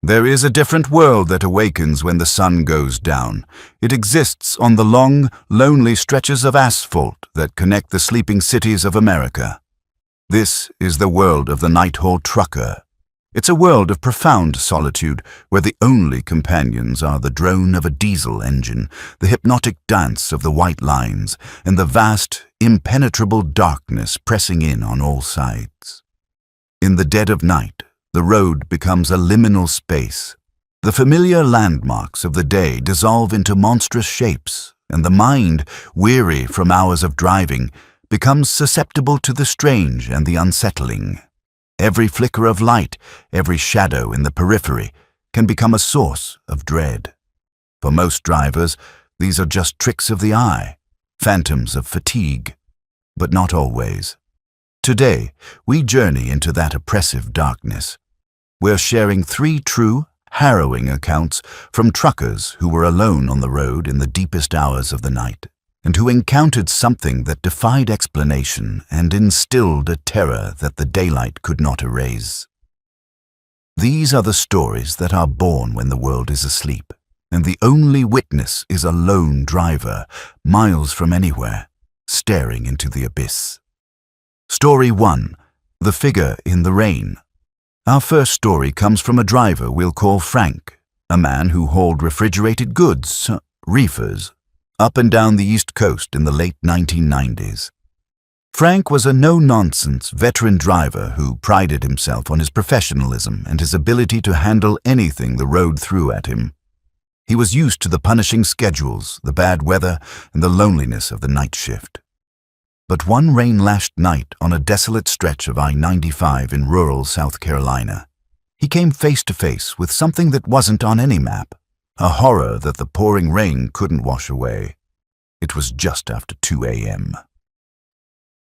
There is a different world that awakens when the sun goes down. It exists on the long, lonely stretches of asphalt that connect the sleeping cities of America. This is the world of the night-haul trucker. It's a world of profound solitude where the only companions are the drone of a diesel engine, the hypnotic dance of the white lines, and the vast, impenetrable darkness pressing in on all sides. In the dead of night, the road becomes a liminal space. The familiar landmarks of the day dissolve into monstrous shapes, and the mind, weary from hours of driving, becomes susceptible to the strange and the unsettling. Every flicker of light, every shadow in the periphery, can become a source of dread. For most drivers, these are just tricks of the eye, phantoms of fatigue, but not always. Today, we journey into that oppressive darkness. We're sharing 3 true, harrowing accounts from truckers who were alone on the road in the deepest hours of the night, and who encountered something that defied explanation and instilled a terror that the daylight could not erase. These are the stories that are born when the world is asleep, and the only witness is a lone driver, miles from anywhere, staring into the abyss. Story 1. The Figure in the Rain. Our first story comes from a driver we'll call Frank, a man who hauled refrigerated goods, reefers, up and down the East Coast in the late 1990s. Frank was a no-nonsense veteran driver who prided himself on his professionalism and his ability to handle anything the road threw at him. He was used to the punishing schedules, the bad weather, and the loneliness of the night shift. But one rain-lashed night on a desolate stretch of I-95 in rural South Carolina, he came face to face with something that wasn't on any map, a horror that the pouring rain couldn't wash away. It was just after 2 a.m.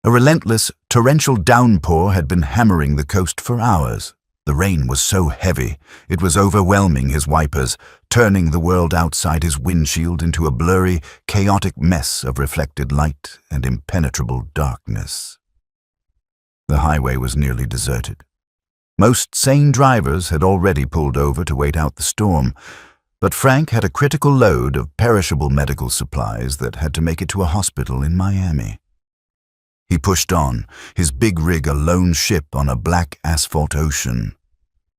A relentless, torrential downpour had been hammering the coast for hours. The rain was so heavy, it was overwhelming his wipers, turning the world outside his windshield into a blurry, chaotic mess of reflected light and impenetrable darkness. The highway was nearly deserted. Most sane drivers had already pulled over to wait out the storm, but Frank had a critical load of perishable medical supplies that had to make it to a hospital in Miami. He pushed on, his big rig a lone ship on a black asphalt ocean.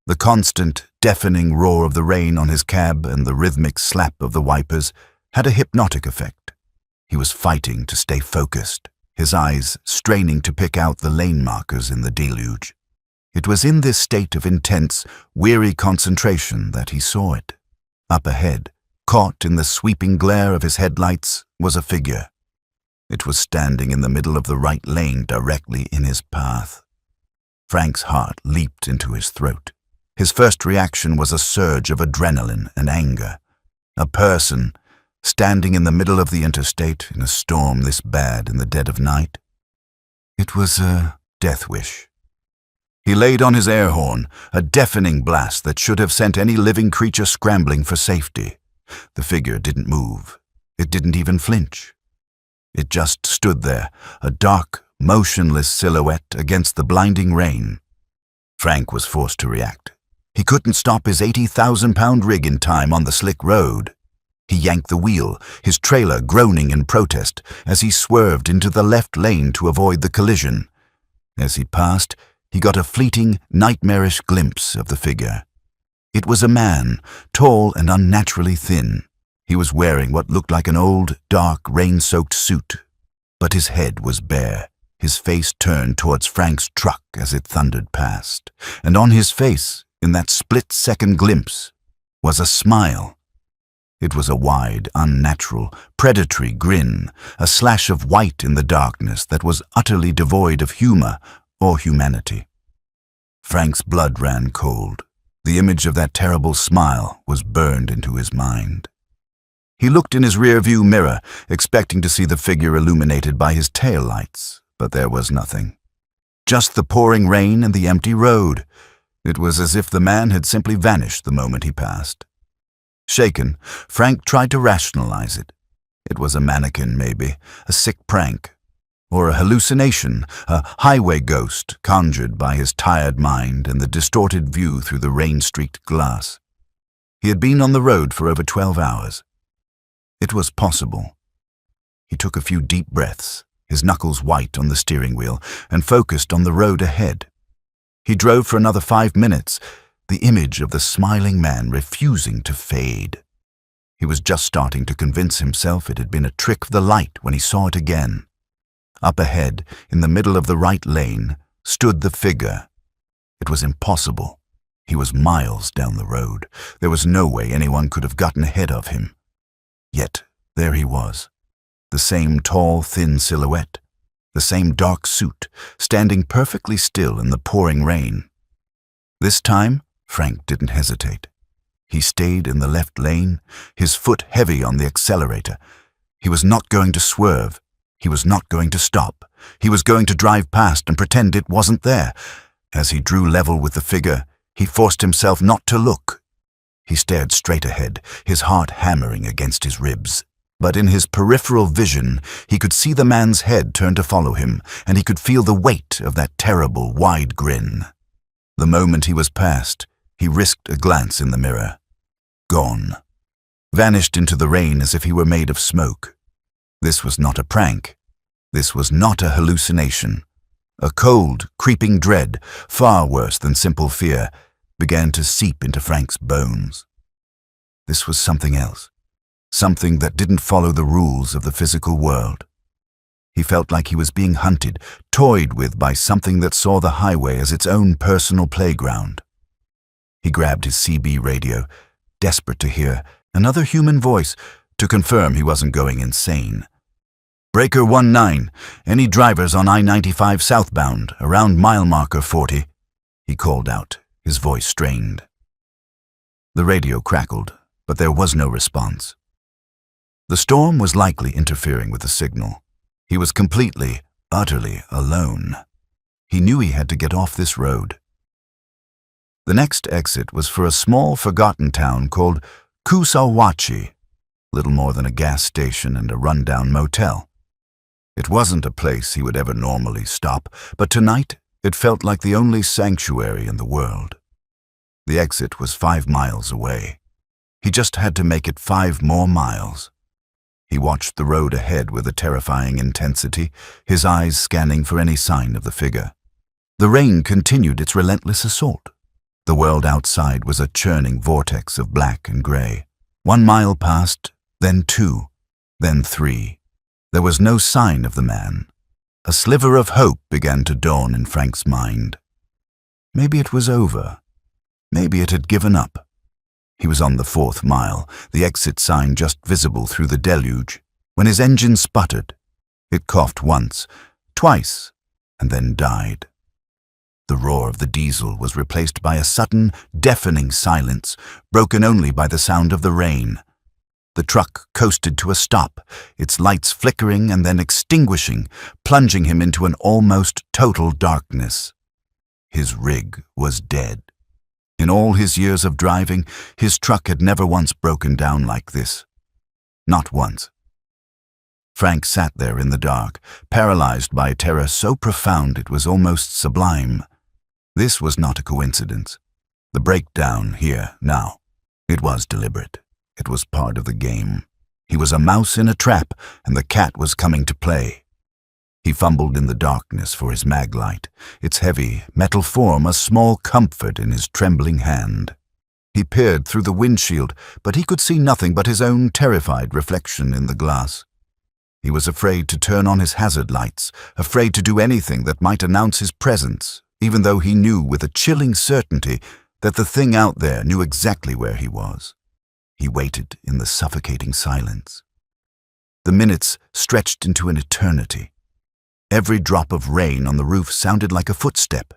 The constant, deafening roar of the rain on his cab and the rhythmic slap of the wipers had a hypnotic effect. He was fighting to stay focused, his eyes straining to pick out the lane markers in the deluge. It was in this state of intense, weary concentration that he saw it. Up ahead, caught in the sweeping glare of his headlights, was a figure. It was standing in the middle of the right lane directly in his path. Frank's heart leaped into his throat. His first reaction was a surge of adrenaline and anger. A person, standing in the middle of the interstate in a storm this bad in the dead of night. It was a death wish. He laid on his air horn, a deafening blast that should have sent any living creature scrambling for safety. The figure didn't move. It didn't even flinch. It just stood there, a dark, motionless silhouette against the blinding rain. Frank was forced to react. He couldn't stop his 80,000-pound rig in time on the slick road. He yanked the wheel, his trailer groaning in protest as he swerved into the left lane to avoid the collision. As he passed, he got a fleeting, nightmarish glimpse of the figure. It was a man, tall and unnaturally thin. He was wearing what looked like an old, dark, rain-soaked suit, but his head was bare, his face turned towards Frank's truck as it thundered past, and on his face, in that split-second glimpse, was a smile. It was a wide, unnatural, predatory grin, a slash of white in the darkness that was utterly devoid of humor or humanity. Frank's blood ran cold. The image of that terrible smile was burned into his mind. He looked in his rear-view mirror, expecting to see the figure illuminated by his taillights, but there was nothing. Just the pouring rain and the empty road. It was as if the man had simply vanished the moment he passed. Shaken, Frank tried to rationalize it. It was a mannequin, maybe, a sick prank, or a hallucination, a highway ghost conjured by his tired mind and the distorted view through the rain-streaked glass. He had been on the road for over 12 hours. It was possible. He took a few deep breaths, his knuckles white on the steering wheel, and focused on the road ahead. He drove for another 5 minutes, the image of the smiling man refusing to fade. He was just starting to convince himself it had been a trick of the light when he saw it again. Up ahead, in the middle of the right lane, stood the figure. It was impossible. He was miles down the road. There was no way anyone could have gotten ahead of him. Yet, there he was. The same tall, thin silhouette. The same dark suit, standing perfectly still in the pouring rain. This time, Frank didn't hesitate. He stayed in the left lane, his foot heavy on the accelerator. He was not going to swerve. He was not going to stop. He was going to drive past and pretend it wasn't there. As he drew level with the figure, he forced himself not to look. He stared straight ahead, his heart hammering against his ribs. But in his peripheral vision, he could see the man's head turn to follow him, and he could feel the weight of that terrible, wide grin. The moment he was past, he risked a glance in the mirror. Gone. Vanished into the rain as if he were made of smoke. This was not a prank. This was not a hallucination. A cold, creeping dread, far worse than simple fear, began to seep into Frank's bones. This was something else, something that didn't follow the rules of the physical world. He felt like he was being hunted, toyed with by something that saw the highway as its own personal playground. He grabbed his CB radio, desperate to hear another human voice to confirm he wasn't going insane. "Breaker 19, any drivers on I-95 southbound, around mile marker 40, he called out, his voice strained. The radio crackled, but there was no response. The storm was likely interfering with the signal. He was completely, utterly alone. He knew he had to get off this road. The next exit was for a small, forgotten town called Kusawachi, little more than a gas station and a rundown motel. It wasn't a place he would ever normally stop, but tonight it felt like the only sanctuary in the world. The exit was 5 miles away. He just had to make it 5 more miles. He watched the road ahead with a terrifying intensity, his eyes scanning for any sign of the figure. The rain continued its relentless assault. The world outside was a churning vortex of black and gray. 1 mile passed, then 2, then 3. There was no sign of the man. A sliver of hope began to dawn in Frank's mind. Maybe it was over. Maybe it had given up. He was on the 4th mile, the exit sign just visible through the deluge, when his engine sputtered. It coughed once, twice, and then died. The roar of the diesel was replaced by a sudden, deafening silence, broken only by the sound of the rain. The truck coasted to a stop, its lights flickering and then extinguishing, plunging him into an almost total darkness. His rig was dead. In all his years of driving, his truck had never once broken down like this. Not once. Frank sat there in the dark, paralyzed by terror so profound it was almost sublime. This was not a coincidence. The breakdown here, now, it was deliberate. It was part of the game. He was a mouse in a trap, and the cat was coming to play. He fumbled in the darkness for his mag light, its heavy, metal form a small comfort in his trembling hand. He peered through the windshield, but he could see nothing but his own terrified reflection in the glass. He was afraid to turn on his hazard lights, afraid to do anything that might announce his presence, even though he knew with a chilling certainty that the thing out there knew exactly where he was. He waited in the suffocating silence. The minutes stretched into an eternity. Every drop of rain on the roof sounded like a footstep.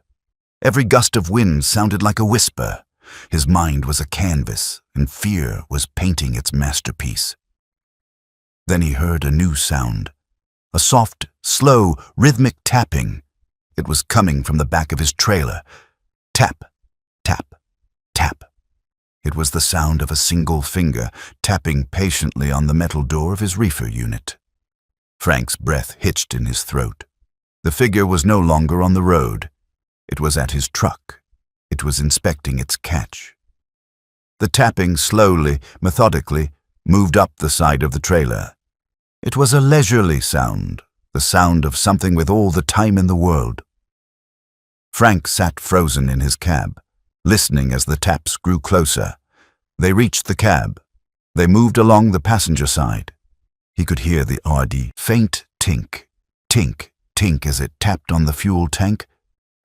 Every gust of wind sounded like a whisper. His mind was a canvas, and fear was painting its masterpiece. Then he heard a new sound. A soft, slow, rhythmic tapping. It was coming from the back of his trailer. Tap, tap, tap. It was the sound of a single finger tapping patiently on the metal door of his reefer unit. Frank's breath hitched in his throat. The figure was no longer on the road. It was at his truck. It was inspecting its catch. The tapping slowly, methodically, moved up the side of the trailer. It was a leisurely sound, the sound of something with all the time in the world. Frank sat frozen in his cab, listening as the taps grew closer. They reached the cab. They moved along the passenger side. He could hear the odd, faint tink, tink, tink as it tapped on the fuel tank,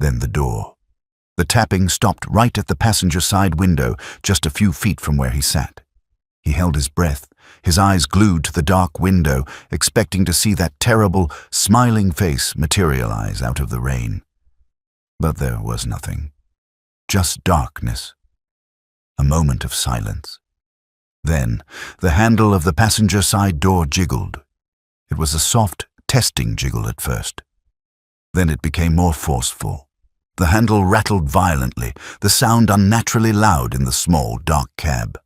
then the door. The tapping stopped right at the passenger side window, just a few feet from where he sat. He held his breath, his eyes glued to the dark window, expecting to see that terrible, smiling face materialize out of the rain. But there was nothing. Just darkness. A moment of silence. Then, the handle of the passenger side door jiggled. It was a soft, testing jiggle at first. Then it became more forceful. The handle rattled violently, the sound unnaturally loud in the small, dark cab.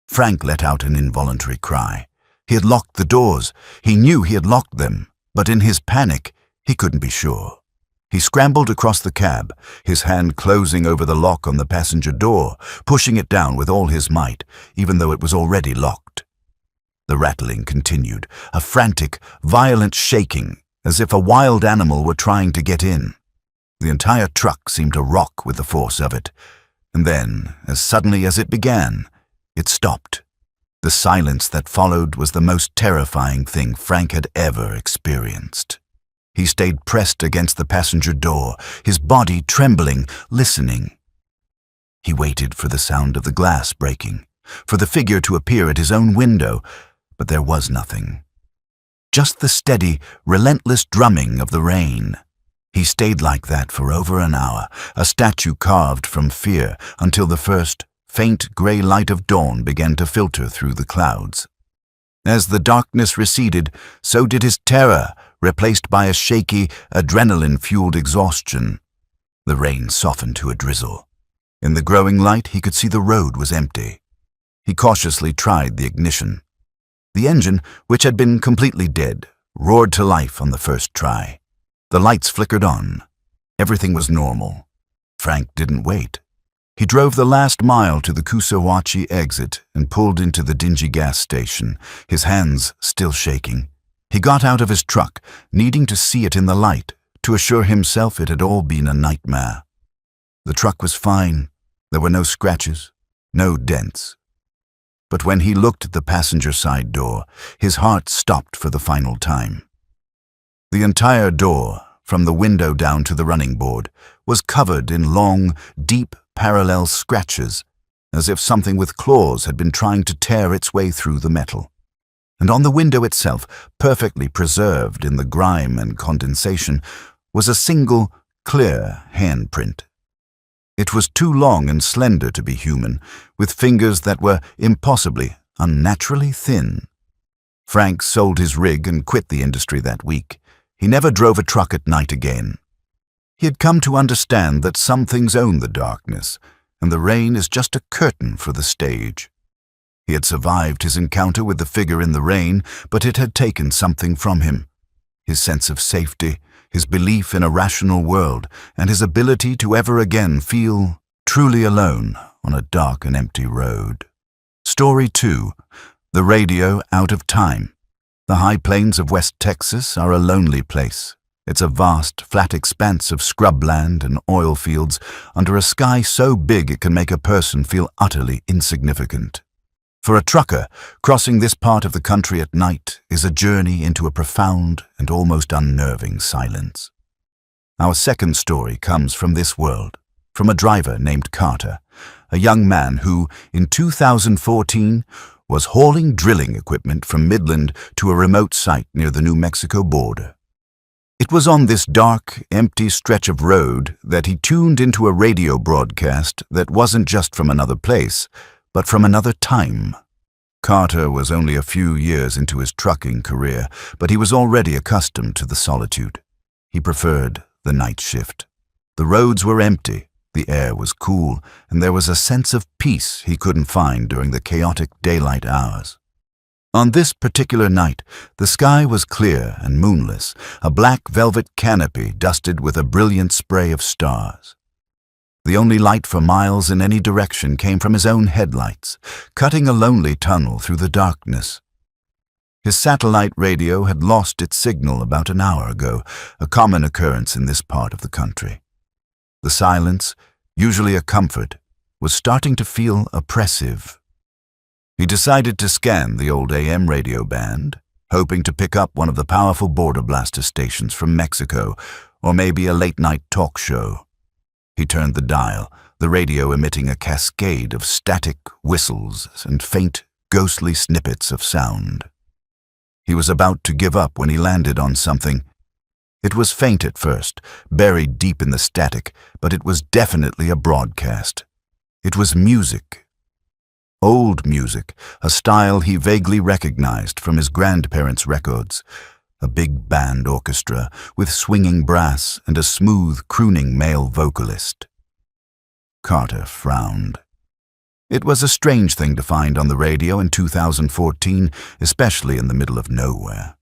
Frank let out an involuntary cry. He had locked the doors. He knew he had locked them, but in his panic, he couldn't be sure. He scrambled across the cab, his hand closing over the lock on the passenger door, pushing it down with all his might, even though it was already locked. The rattling continued, a frantic, violent shaking, as if a wild animal were trying to get in. The entire truck seemed to rock with the force of it, and then, as suddenly as it began, it stopped. The silence that followed was the most terrifying thing Frank had ever experienced. He stayed pressed against the passenger door, his body trembling, listening. He waited for the sound of the glass breaking, for the figure to appear at his own window, but there was nothing. Just the steady, relentless drumming of the rain. He stayed like that for over an hour, a statue carved from fear, until the first, faint gray light of dawn began to filter through the clouds. As the darkness receded, so did his terror, replaced by a shaky, adrenaline-fueled exhaustion. The rain softened to a drizzle. In the growing light, he could see the road was empty. He cautiously tried the ignition. The engine, which had been completely dead, roared to life on the first try. The lights flickered on. Everything was normal. Frank didn't wait. He drove the last mile to the Kusawachi exit and pulled into the dingy gas station, his hands still shaking. He got out of his truck, needing to see it in the light, to assure himself it had all been a nightmare. The truck was fine. There were no scratches, no dents. But when he looked at the passenger side door, his heart stopped for the final time. The entire door, from the window down to the running board, was covered in long, deep, parallel scratches, as if something with claws had been trying to tear its way through the metal. And on the window itself, perfectly preserved in the grime and condensation, was a single, clear handprint. It was too long and slender to be human, with fingers that were impossibly, unnaturally thin. Frank sold his rig and quit the industry that week. He never drove a truck at night again. He had come to understand that some things own the darkness, and the rain is just a curtain for the stage. He had survived his encounter with the figure in the rain, but it had taken something from him. His sense of safety, his belief in a rational world, and his ability to ever again feel truly alone on a dark and empty road. Story 2. The radio out of time. The high plains of West Texas are a lonely place. It's a vast, flat expanse of scrubland and oil fields under a sky so big it can make a person feel utterly insignificant. For a trucker, crossing this part of the country at night is a journey into a profound and almost unnerving silence. Our second story comes from this world, from a driver named Carter, a young man who, in 2014, was hauling drilling equipment from Midland to a remote site near the New Mexico border. It was on this dark, empty stretch of road that he tuned into a radio broadcast that wasn't just from another place, but from another time. Carter was only a few years into his trucking career, but he was already accustomed to the solitude. He preferred the night shift. The roads were empty, the air was cool, and there was a sense of peace he couldn't find during the chaotic daylight hours. On this particular night, the sky was clear and moonless, a black velvet canopy dusted with a brilliant spray of stars. The only light for miles in any direction came from his own headlights, cutting a lonely tunnel through the darkness. His satellite radio had lost its signal about an hour ago, a common occurrence in this part of the country. The silence, usually a comfort, was starting to feel oppressive. He decided to scan the old AM radio band, hoping to pick up one of the powerful border blaster stations from Mexico, or maybe a late-night talk show. He turned the dial, the radio emitting a cascade of static whistles and faint, ghostly snippets of sound. He was about to give up when he landed on something. It was faint at first, buried deep in the static, but it was definitely a broadcast. It was music. Old music, a style he vaguely recognized from his grandparents' records. A big band orchestra with swinging brass and a smooth, crooning male vocalist. Carter frowned. It was a strange thing to find on the radio in 2014, especially in the middle of nowhere.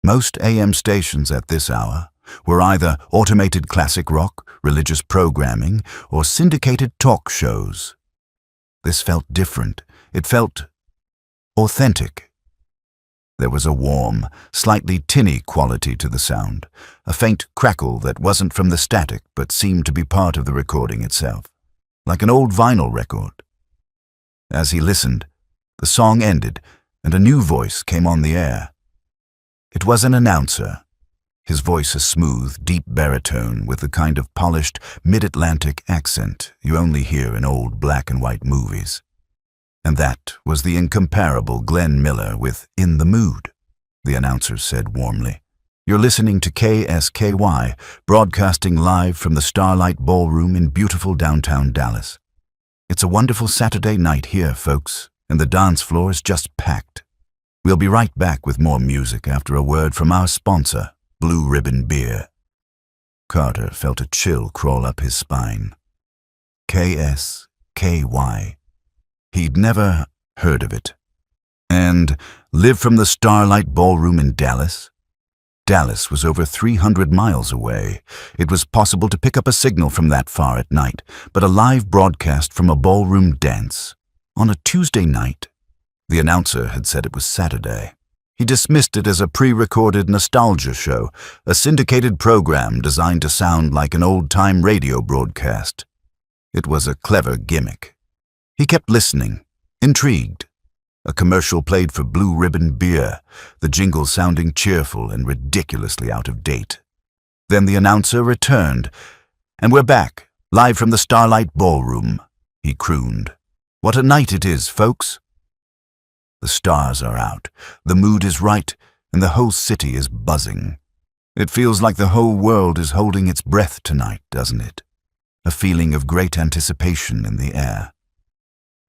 Most AM stations at this hour were either automated classic rock, religious programming, or syndicated talk shows. This felt different. It felt authentic. There was a warm, slightly tinny quality to the sound, a faint crackle that wasn't from the static but seemed to be part of the recording itself, like an old vinyl record. As he listened, the song ended and a new voice came on the air. It was an announcer, his voice a smooth, deep baritone with the kind of polished, mid-Atlantic accent you only hear in old black-and-white movies. And that was the incomparable Glenn Miller with In the Mood, the announcer said warmly. You're listening to KSKY, broadcasting live from the Starlight Ballroom in beautiful downtown Dallas. It's a wonderful Saturday night here, folks, and the dance floor is just packed. We'll be right back with more music after a word from our sponsor, Blue Ribbon Beer. Carter felt a chill crawl up his spine. KSKY. He'd never heard of it. And live from the Starlight Ballroom in Dallas? Dallas was over 300 miles away. It was possible to pick up a signal from that far at night, but a live broadcast from a ballroom dance on a Tuesday night? The announcer had said it was Saturday. He dismissed it as a pre-recorded nostalgia show, a syndicated program designed to sound like an old-time radio broadcast. It was a clever gimmick. He kept listening, intrigued. A commercial played for Blue Ribbon Beer, the jingle sounding cheerful and ridiculously out of date. Then the announcer returned. And we're back, live from the Starlight Ballroom, he crooned. What a night it is, folks. The stars are out, the mood is right, and the whole city is buzzing. It feels like the whole world is holding its breath tonight, doesn't it? A feeling of great anticipation in the air.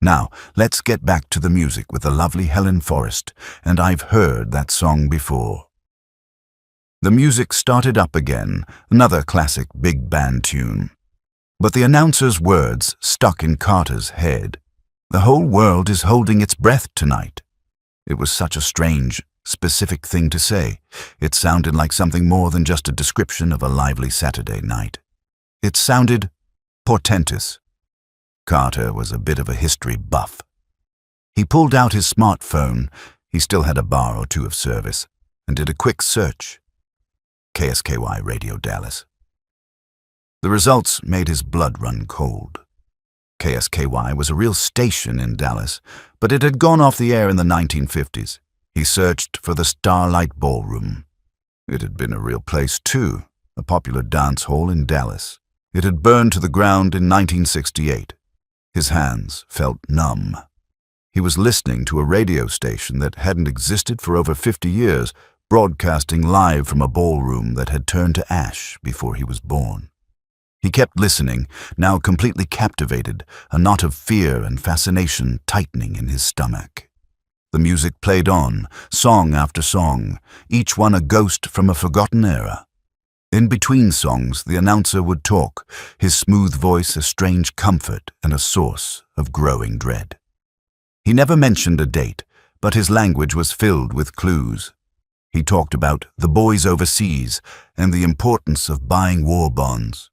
Now, let's get back to the music with the lovely Helen Forrest, and I've heard that song before. The music started up again, another classic big band tune. But the announcer's words stuck in Carter's head. The whole world is holding its breath tonight. It was such a strange, specific thing to say. It sounded like something more than just a description of a lively Saturday night. It sounded portentous. Carter was a bit of a history buff. He pulled out his smartphone, he still had a bar or two of service, and did a quick search. KSKY Radio Dallas. The results made his blood run cold. KSKY was a real station in Dallas, but it had gone off the air in the 1950s. He searched for the Starlight Ballroom. It had been a real place too, a popular dance hall in Dallas. It had burned to the ground in 1968. His hands felt numb. He was listening to a radio station that hadn't existed for over 50 years, broadcasting live from a ballroom that had turned to ash before he was born. He kept listening, now completely captivated, a knot of fear and fascination tightening in his stomach. The music played on, song after song, each one a ghost from a forgotten era. In between songs, the announcer would talk, his smooth voice a strange comfort and a source of growing dread. He never mentioned a date, but his language was filled with clues. He talked about the boys overseas and the importance of buying war bonds.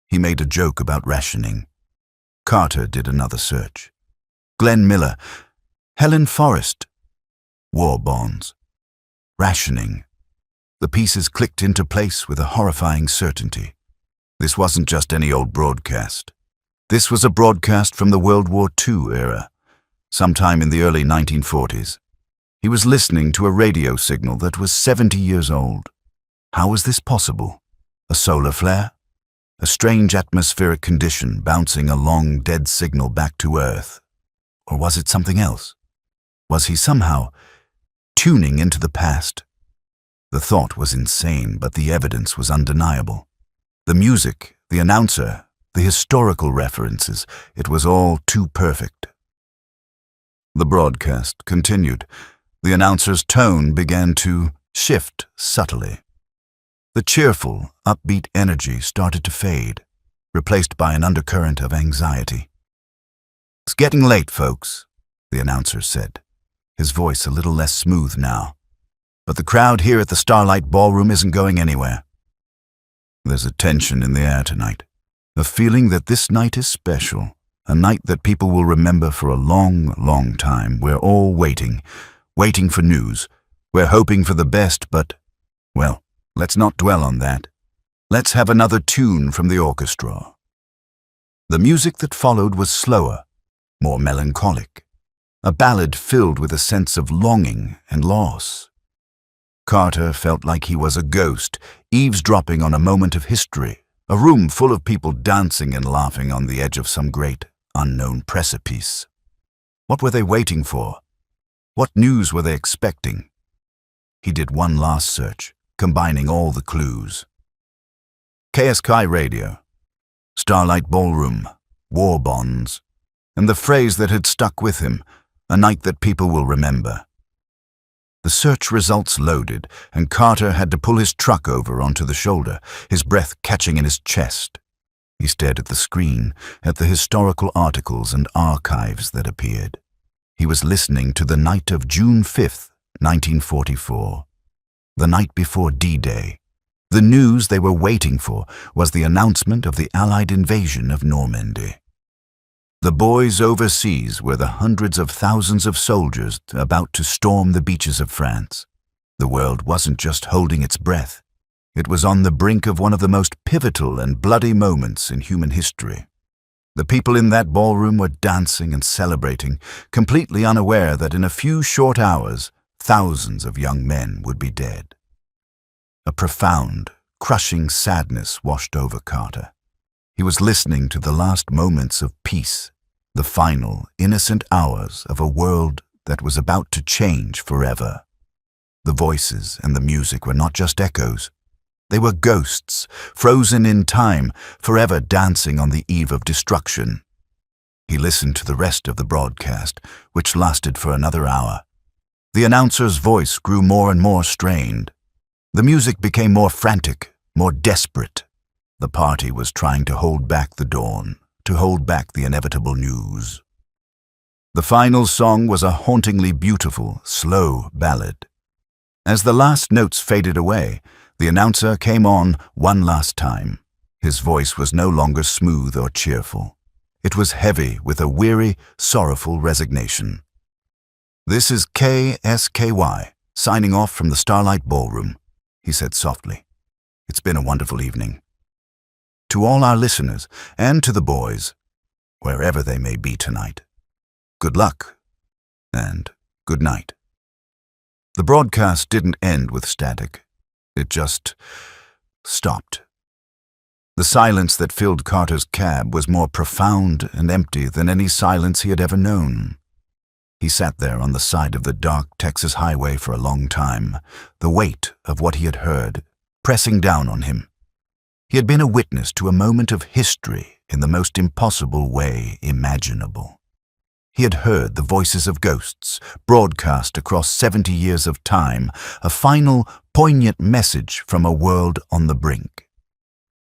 He made a joke about rationing. Carter did another search. Glenn Miller, Helen Forrest, war bonds, rationing. The pieces clicked into place with a horrifying certainty. This wasn't just any old broadcast. This was a broadcast from the World War II era, sometime in the early 1940s. He was listening to a radio signal that was 70 years old. How was this possible? A solar flare? A strange atmospheric condition bouncing a long, dead signal back to Earth? Or was it something else? Was he somehow tuning into the past? The thought was insane, but the evidence was undeniable. The music, the announcer, the historical references, it was all too perfect. The broadcast continued. The announcer's tone began to shift subtly. The cheerful, upbeat energy started to fade, replaced by an undercurrent of anxiety. "It's getting late, folks," the announcer said, his voice a little less smooth now. "But the crowd here at the Starlight Ballroom isn't going anywhere." There's a tension in the air tonight, a feeling that this night is special, a night that people will remember for a long, long time. We're all waiting for news. We're hoping for the best, but, well, let's not dwell on that. Let's have another tune from the orchestra. The music that followed was slower, more melancholic, a ballad filled with a sense of longing and loss. Carter felt like he was a ghost, eavesdropping on a moment of history, a room full of people dancing and laughing on the edge of some great, unknown precipice. What were they waiting for? What news were they expecting? He did one last search, combining all the clues. KSK Radio, Starlight Ballroom, war bonds, and the phrase that had stuck with him, a night that people will remember. The search results loaded, and Carter had to pull his truck over onto the shoulder, his breath catching in his chest. He stared at the screen, at the historical articles and archives that appeared. He was listening to the night of June 5th, 1944, the night before D-Day. The news they were waiting for was the announcement of the Allied invasion of Normandy. The boys overseas were the hundreds of thousands of soldiers about to storm the beaches of France. The world wasn't just holding its breath. It was on the brink of one of the most pivotal and bloody moments in human history. The people in that ballroom were dancing and celebrating, completely unaware that in a few short hours, thousands of young men would be dead. A profound, crushing sadness washed over Carter. He was listening to the last moments of peace, the final, innocent hours of a world that was about to change forever. The voices and the music were not just echoes. They were ghosts, frozen in time, forever dancing on the eve of destruction. He listened to the rest of the broadcast, which lasted for another hour. The announcer's voice grew more and more strained. The music became more frantic, more desperate. The party was trying to hold back the dawn, to hold back the inevitable news. The final song was a hauntingly beautiful, slow ballad. As the last notes faded away, the announcer came on one last time. His voice was no longer smooth or cheerful. It was heavy with a weary, sorrowful resignation. "This is KSKY, signing off from the Starlight Ballroom," he said softly. "It's been a wonderful evening. To all our listeners, and to the boys, wherever they may be tonight, good luck, and good night." The broadcast didn't end with static. It just stopped. The silence that filled Carter's cab was more profound and empty than any silence he had ever known. He sat there on the side of the dark Texas highway for a long time, the weight of what he had heard pressing down on him. He had been a witness to a moment of history in the most impossible way imaginable. He had heard the voices of ghosts, broadcast across 70 years of time, a final, poignant message from a world on the brink.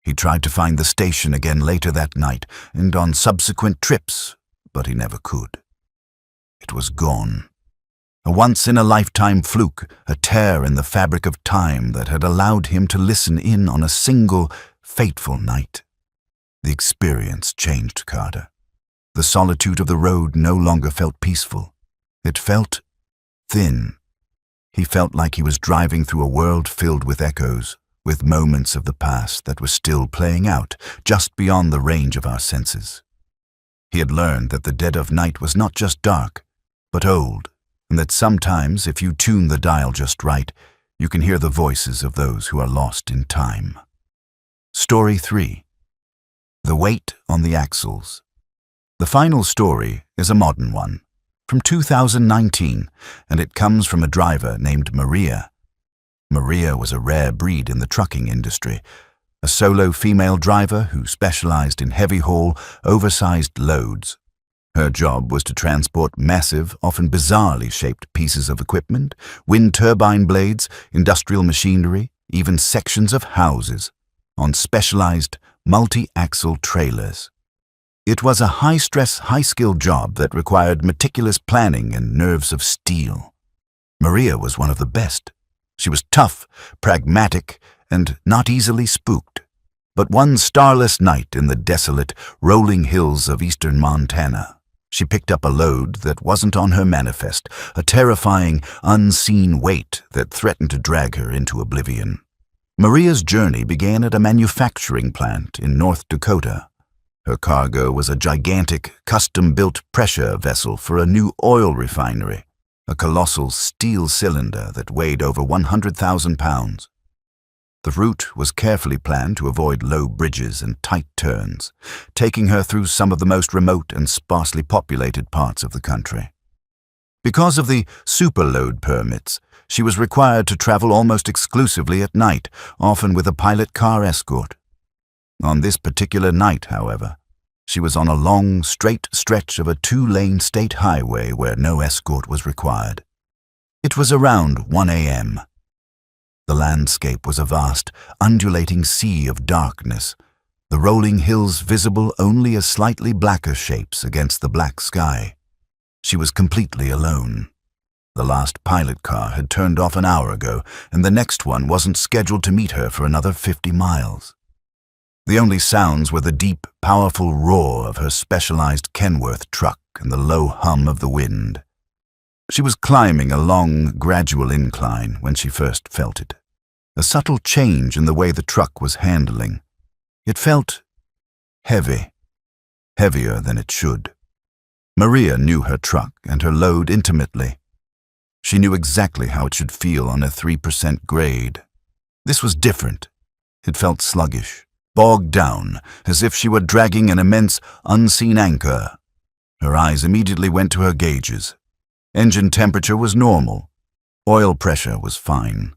He tried to find the station again later that night and on subsequent trips, but he never could. It was gone. A once-in-a-lifetime fluke, a tear in the fabric of time that had allowed him to listen in on a single, fateful night. The experience changed Carter. The solitude of the road no longer felt peaceful. It felt thin. He felt like he was driving through a world filled with echoes, with moments of the past that were still playing out just beyond the range of our senses. He had learned that the dead of night was not just dark, but old, and that sometimes, if you tune the dial just right, you can hear the voices of those who are lost in time. Story 3. The Weight on the Axles. The final story is a modern one, from 2019, and it comes from a driver named Maria. Maria was a rare breed in the trucking industry, a solo female driver who specialized in heavy-haul, oversized loads. Her job was to transport massive, often bizarrely shaped pieces of equipment, wind turbine blades, industrial machinery, even sections of houses, on specialized, multi-axle trailers. It was a high-stress, high-skill job that required meticulous planning and nerves of steel. Maria was one of the best. She was tough, pragmatic, and not easily spooked. But one starless night in the desolate, rolling hills of eastern Montana, she picked up a load that wasn't on her manifest, a terrifying, unseen weight that threatened to drag her into oblivion. Maria's journey began at a manufacturing plant in North Dakota. Her cargo was a gigantic, custom-built pressure vessel for a new oil refinery, a colossal steel cylinder that weighed over 100,000 pounds. The route was carefully planned to avoid low bridges and tight turns, taking her through some of the most remote and sparsely populated parts of the country. Because of the superload permits, she was required to travel almost exclusively at night, often with a pilot car escort. On this particular night, however, she was on a long, straight stretch of a 2-lane state highway where no escort was required. It was around 1 a.m. The landscape was a vast, undulating sea of darkness, the rolling hills visible only as slightly blacker shapes against the black sky. She was completely alone. The last pilot car had turned off an hour ago, and the next one wasn't scheduled to meet her for another 50 miles. The only sounds were the deep, powerful roar of her specialized Kenworth truck and the low hum of the wind. She was climbing a long, gradual incline when she first felt it. A subtle change in the way the truck was handling. It felt heavy, heavier than it should. Maria knew her truck and her load intimately. She knew exactly how it should feel on a 3% grade. This was different. It felt sluggish, bogged down, as if she were dragging an immense, unseen anchor. Her eyes immediately went to her gauges. Engine temperature was normal. Oil pressure was fine.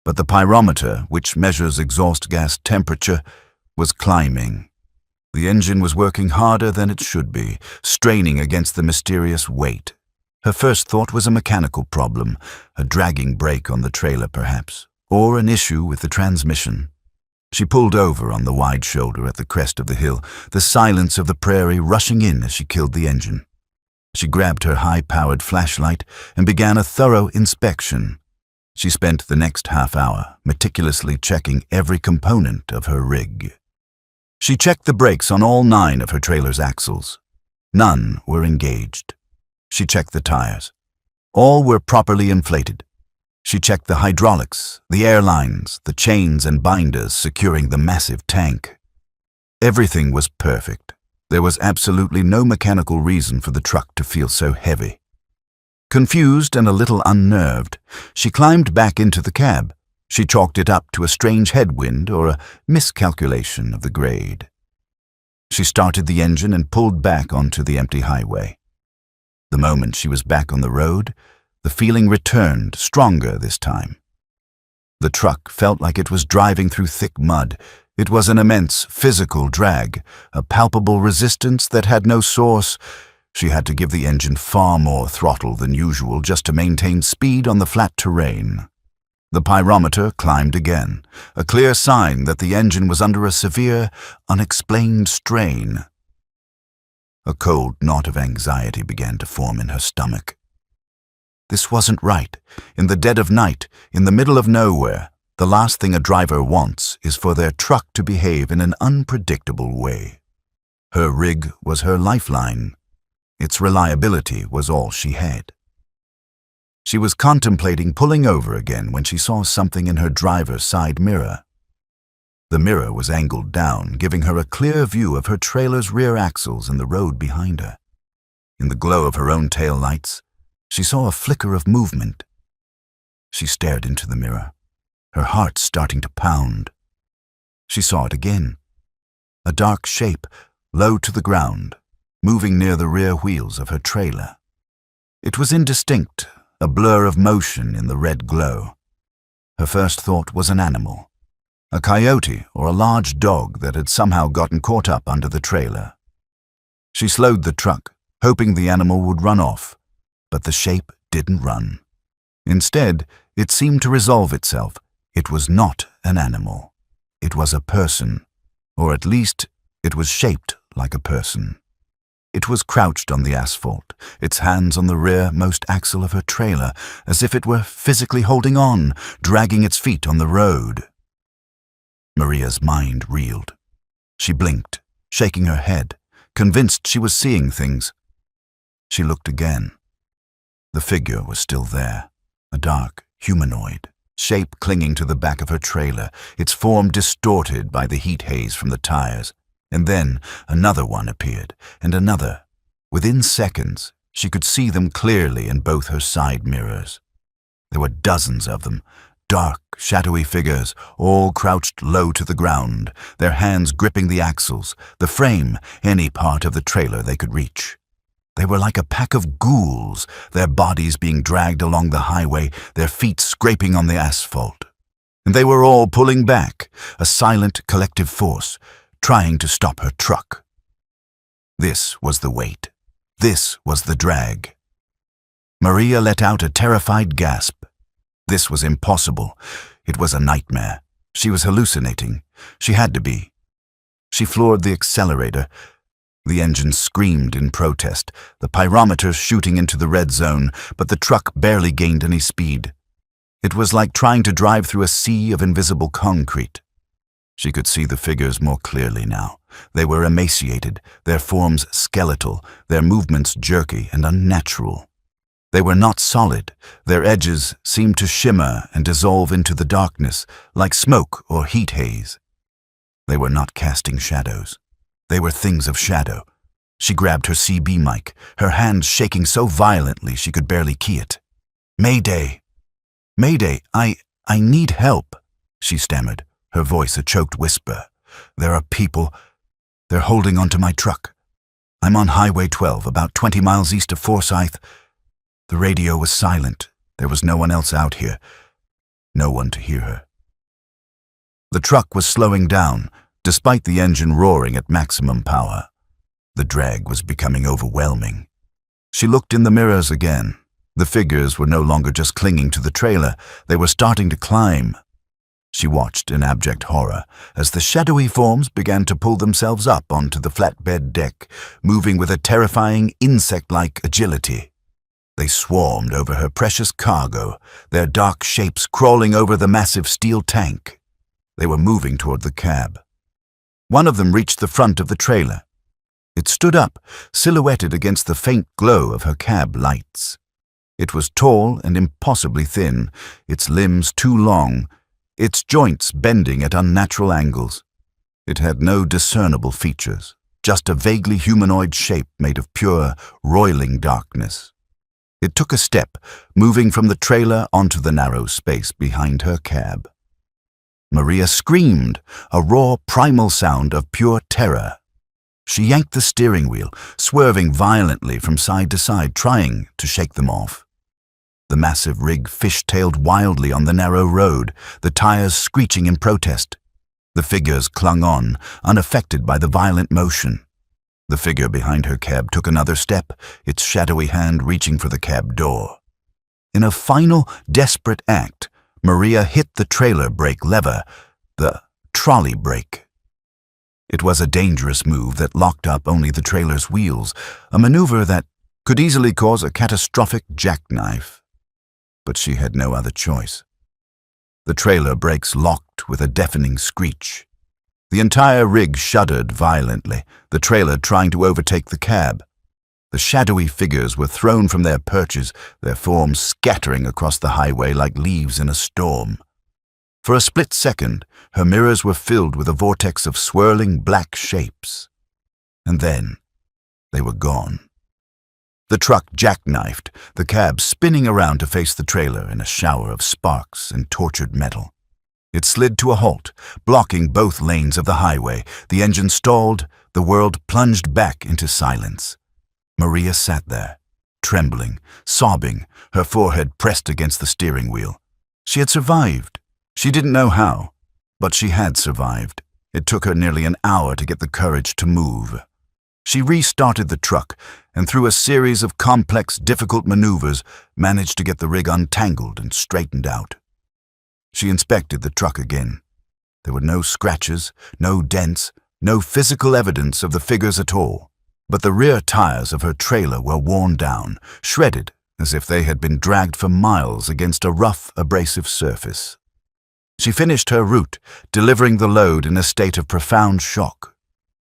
But the pyrometer, which measures exhaust gas temperature, was climbing. The engine was working harder than it should be, straining against the mysterious weight. Her first thought was a mechanical problem, a dragging brake on the trailer perhaps, or an issue with the transmission. She pulled over on the wide shoulder at the crest of the hill, the silence of the prairie rushing in as she killed the engine. She grabbed her high-powered flashlight and began a thorough inspection. She spent the next half hour meticulously checking every component of her rig. She checked the brakes on all 9 of her trailer's axles. None were engaged. She checked the tires. All were properly inflated. She checked the hydraulics, the air lines, the chains and binders securing the massive tank. Everything was perfect. There was absolutely no mechanical reason for the truck to feel so heavy. Confused and a little unnerved, she climbed back into the cab. She chalked it up to a strange headwind or a miscalculation of the grade. She started the engine and pulled back onto the empty highway. The moment she was back on the road, the feeling returned, stronger this time. The truck felt like it was driving through thick mud. It was an immense physical drag, a palpable resistance that had no source. She had to give the engine far more throttle than usual just to maintain speed on the flat terrain. The pyrometer climbed again, a clear sign that the engine was under a severe, unexplained strain. A cold knot of anxiety began to form in her stomach. This wasn't right. In the dead of night, in the middle of nowhere, the last thing a driver wants is for their truck to behave in an unpredictable way. Her rig was her lifeline. Its reliability was all she had. She was contemplating pulling over again when she saw something in her driver's side mirror. The mirror was angled down, giving her a clear view of her trailer's rear axles and the road behind her. In the glow of her own tail lights, she saw a flicker of movement. She stared into the mirror, her heart starting to pound. She saw it again. A dark shape, low to the ground, moving near the rear wheels of her trailer. It was indistinct, a blur of motion in the red glow. Her first thought was an animal. A coyote or a large dog that had somehow gotten caught up under the trailer. She slowed the truck, hoping the animal would run off, but the shape didn't run. Instead, it seemed to resolve itself. It was not an animal. It was a person, or at least it was shaped like a person. It was crouched on the asphalt, its hands on the rearmost axle of her trailer, as if it were physically holding on, dragging its feet on the road. Maria's mind reeled. She blinked, shaking her head, convinced she was seeing things. She looked again. The figure was still there, a dark, humanoid, shape clinging to the back of her trailer, its form distorted by the heat haze from the tires. And then another one appeared, and another. Within seconds, she could see them clearly in both her side mirrors. There were dozens of them, dark, shadowy figures, all crouched low to the ground, their hands gripping the axles, the frame, any part of the trailer they could reach. They were like a pack of ghouls, their bodies being dragged along the highway, their feet scraping on the asphalt. And they were all pulling back, a silent collective force, trying to stop her truck. This was the weight. This was the drag. Maria let out a terrified gasp. This was impossible. It was a nightmare. She was hallucinating. She had to be. She floored the accelerator. The engine screamed in protest, the pyrometer shooting into the red zone, but the truck barely gained any speed. It was like trying to drive through a sea of invisible concrete. She could see the figures more clearly now. They were emaciated, their forms skeletal, their movements jerky and unnatural. They were not solid. Their edges seemed to shimmer and dissolve into the darkness, like smoke or heat haze. They were not casting shadows. They were things of shadow. She grabbed her CB mic, her hands shaking so violently she could barely key it. "Mayday! Mayday, I need help," she stammered, her voice a choked whisper. "There are people. They're holding onto my truck. I'm on Highway 12, about 20 miles east of Forsyth." The radio was silent. There was no one else out here. No one to hear her. The truck was slowing down, despite the engine roaring at maximum power. The drag was becoming overwhelming. She looked in the mirrors again. The figures were no longer just clinging to the trailer. They were starting to climb. She watched in abject horror as the shadowy forms began to pull themselves up onto the flatbed deck, moving with a terrifying insect-like agility. They swarmed over her precious cargo, their dark shapes crawling over the massive steel tank. They were moving toward the cab. One of them reached the front of the trailer. It stood up, silhouetted against the faint glow of her cab lights. It was tall and impossibly thin, its limbs too long, its joints bending at unnatural angles. It had no discernible features, just a vaguely humanoid shape made of pure, roiling darkness. It took a step, moving from the trailer onto the narrow space behind her cab. Maria screamed, a raw, primal sound of pure terror. She yanked the steering wheel, swerving violently from side to side, trying to shake them off. The massive rig fish-tailed wildly on the narrow road, the tires screeching in protest. The figures clung on, unaffected by the violent motion. The figure behind her cab took another step, its shadowy hand reaching for the cab door. In a final, desperate act, Maria hit the trailer brake lever, the trolley brake. It was a dangerous move that locked up only the trailer's wheels, a maneuver that could easily cause a catastrophic jackknife. But she had no other choice. The trailer brakes locked with a deafening screech. The entire rig shuddered violently, the trailer trying to overtake the cab. The shadowy figures were thrown from their perches, their forms scattering across the highway like leaves in a storm. For a split second, her mirrors were filled with a vortex of swirling black shapes. And then, they were gone. The truck jackknifed, the cab spinning around to face the trailer in a shower of sparks and tortured metal. It slid to a halt, blocking both lanes of the highway. The engine stalled, the world plunged back into silence. Maria sat there, trembling, sobbing, her forehead pressed against the steering wheel. She had survived. She didn't know how, but she had survived. It took her nearly an hour to get the courage to move. She restarted the truck, and through a series of complex, difficult maneuvers, managed to get the rig untangled and straightened out. She inspected the truck again. There were no scratches, no dents, no physical evidence of the figures at all. But the rear tires of her trailer were worn down, shredded as if they had been dragged for miles against a rough, abrasive surface. She finished her route, delivering the load in a state of profound shock.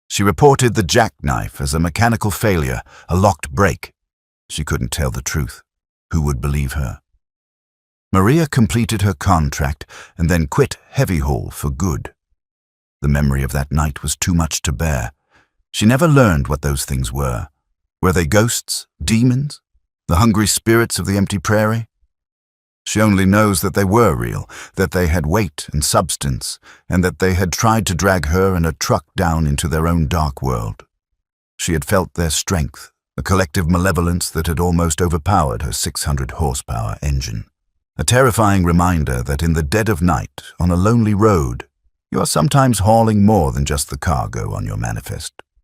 She reported the jackknife as a mechanical failure, a locked brake. She couldn't tell the truth. Who would believe her? Maria completed her contract and then quit Heavy Haul for good. The memory of that night was too much to bear. She never learned what those things were. Were they ghosts, demons, the hungry spirits of the empty prairie? She only knows that they were real, that they had weight and substance, and that they had tried to drag her and a truck down into their own dark world. She had felt their strength, a collective malevolence that had almost overpowered her 600-horsepower engine. A terrifying reminder that in the dead of night, on a lonely road, you are sometimes hauling more than just the cargo on your manifest.